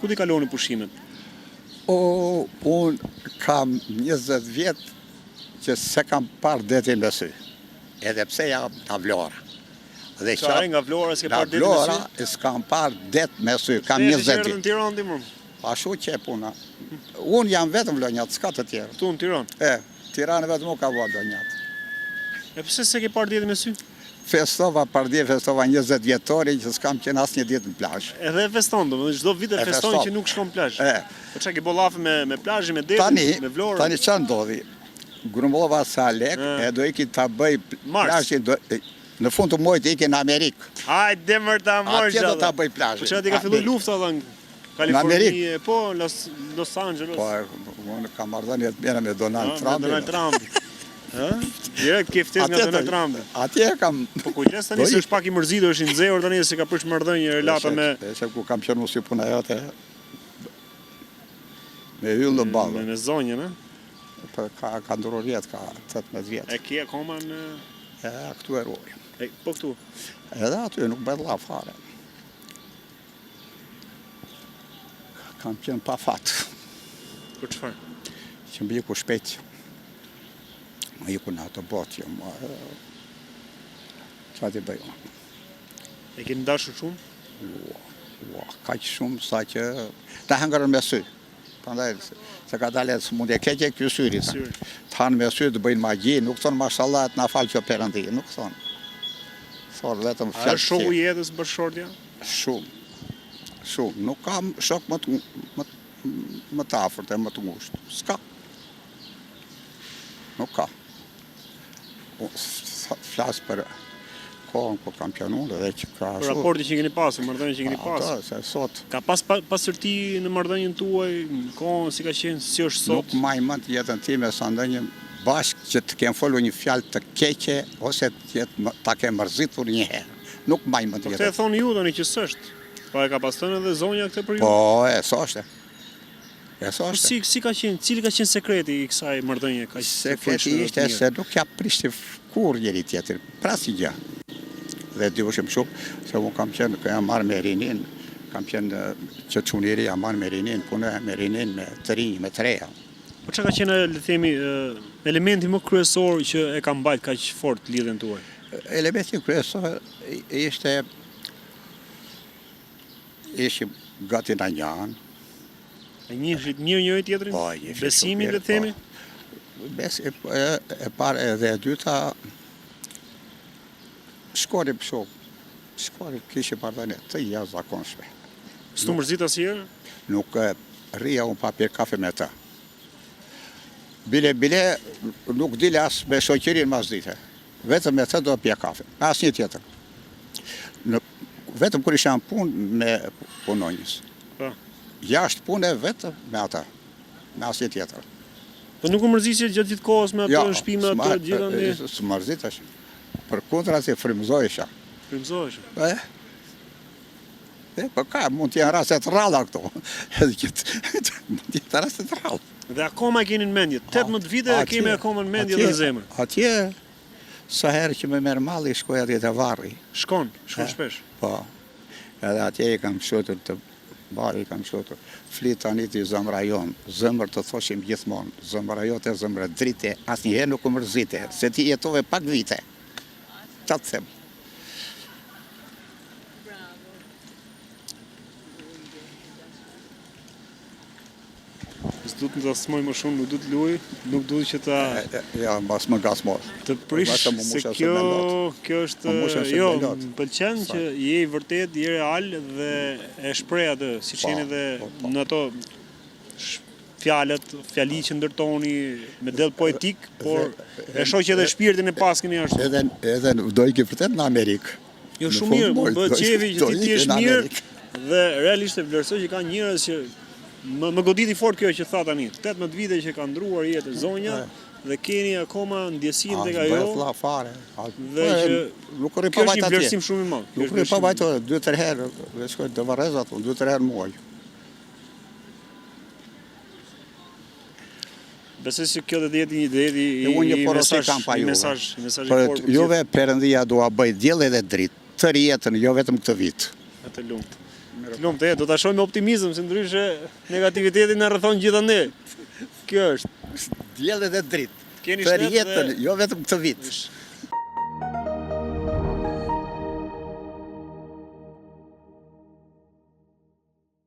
Ku ti kaloni pushimet? Unë kam 20 vjetë që se kam parë detin me sy. Edhe pse jam nga Vlora. Dhe Çfarë nga Vlora s'ke parë detin me sy? Nga Vlora s'kam parë det me sy, kam 20 vjetë. vjetë. Në Tiranë ti më? Ashtu që e puna. Unë jam vetëm Vlonjat, s'ka të tjerë. Tu në Tiranë? Tiranë vetëm u ka vua Vlonjat. E pse se ke parë detin me sy? Festova 20 vjetori që s'kam qenë asë një ditë në plazh. Edhe feston, domethënë çdo vit e feston që nuk shkon plazh. Po çka ke bollafe me plazhin, me detin, me Vlorën? Tani çfarë ndodhi? Grumbullova sa lek, e do iki ta bëj plazhin në fund të muajit iki në Amerikë. Hajde mër ta morsh. Atje do ta bëj plazhin. Po çka ti ka filluar lufta në Kaliforni, po Los Angeles. Po, unë kam marrëdhënie të mira me Donald Trump. Donald Trump. Direkt ke ftesë nga Donald Trump. Atje kam... Po kujdes tani se është pak i mërzitur, është i nxehur tani se ka prish marrëdhënie relata me... Se ku kam qenë si puna jote, me hyllë në ballë. Me zonjën, Ka ndëror vjetë, ka 18 vjetë. E ke akoma në... Këtu e ruaj. Po këtu? Edhe aty nuk bëhet lla fare. Kam qenë pa fatë. Për çfarë? Që më iku shpejt. Më iku në ato botë, qa t'i bëjë? E keni dashur shumë? Kaq shumë sa që ta hëngërën me sy. Prandaj se ka dalë së mundje keqe ky syri. Të hanë me sy të bëjnë magji, nuk thonë mashallah të na falë që Perëndi, nuk thonë. Thonë vetëm fjalë. A shoku i jetës bashkëshortja? Shumë. Nuk kam shok më të afërt e më të ngushtë. S'ka. Nuk ka. Flasë për kohën ku kam pjanuar dhe që ka ashtu. Për raporti që keni pasur, marrëdhënien që keni pasur. Se sot. Ka pasërti në marrëdhënien tuaj, në kohën si ka qenë, si është sot? Nuk maj mend jetën time sa ndonjë bashkë që të kem folur një fjalë të keqe ose ta kem mërzitur një herë. Nuk maj mend jetën. Po këtë e thonë ju tani që s'është. Po e ka pas thënë edhe zonja këtë për ju? Po, s'është. Si ka qenë, cili ka qenë sekreti i kësaj marrëdhënie? Sekreti ishte se nuk ja prishti kur njëri tjetër, pra si gjë. Dhe dyshim shumë, se unë kam qenë, jam marrë me rinin, kam qenë që çuniri jam marrë me rinin, punoj me rinin, me të rinj, me të reja. Po çka ka qenë, le të themi, elementi më kryesor që e ka mbajt kaq fort lidhjen tuaj? Elementi kryesor ishim gati në njanë. E njihit mirë njëri tjetrin? Besimin, le të themi? E parë edhe e dyta, shkorim kishim marrëdhënie të jashtëzakonshme. S'tu mërzit asnjëherë? Nuk rria unë pa pirë kafe me ta. Bile nuk dile as me shoqërinë mas dite. Vetëm me ta do pija kafe, asnjë tjetër. Vetëm kur isha në punë me punonjës. Jashtë pune vetëm me ata, me asnjë tjetër. Po nuk u mërzisje gjatë gjithë kohës me ato në shtëpi me ato gjithë? Së mërzitesh. Për kundra se frymëzohesha. Frymëzohesha? Po ka, mund t'jenë raste të rralla këto. Mund t'jenë raste të rralla. Dhe akoma e keni në mendje, 18 vite e kemi akoma në mendje dhe zemër. Atje, sa herë që me merë malli, shkoj atje të varri. Shkon shpesh? Po, edhe atje i kam shotur të bari, i kam shotur. Flit tani ti zemra jonë, zemër të thoshim gjithmonë, zemra jote, zemra drite, asnjëherë nuk u mërzite, se ti jetove pak vite. Qa të them. S'du të smoj më shumë, nuk du të luaj, nuk du që ta... Ja, mbas më gasmor. Të prish, se kjo është... Jo, më pëlqen që je i vërtet, je real dhe e shpreh atë, si që jeni dhe në ato fjali që ndërtoni me del poetik, por e shoh që edhe shpirtin e paskeni ashtu. Edhe do i ke vërtet në Amerikë. Jo, shumë mirë, më bëhet qefi që ti jesh mirë dhe realisht e vlerësoj që ka njerëz që më goditi fort kjo që tha tani. 18 vite që ka ndruar jetë zonja dhe keni akoma ndjesinë tek ajo. Bëhet vlla fare. Dhe që nuk rri pa vajt atje. Kjo është një vlerësim shumë i madh. Nuk rri pa vajt 2-3 herë, shkoj të Varrezat, 2-3 herë muaj. Besoj se kjo do të jetë një mesazh i fortë. Juve Perëndia dua bëj diell edhe dritë, tërë jetën, jo vetëm këtë vit. Atë lumt. Lumtë, do ta shohim me optimizëm, se ndryshe negativiteti na rrethon gjithandej. Kjo është. Dielli dhe dritë. Keni Për shtet jetën, jo vetëm këtë vit.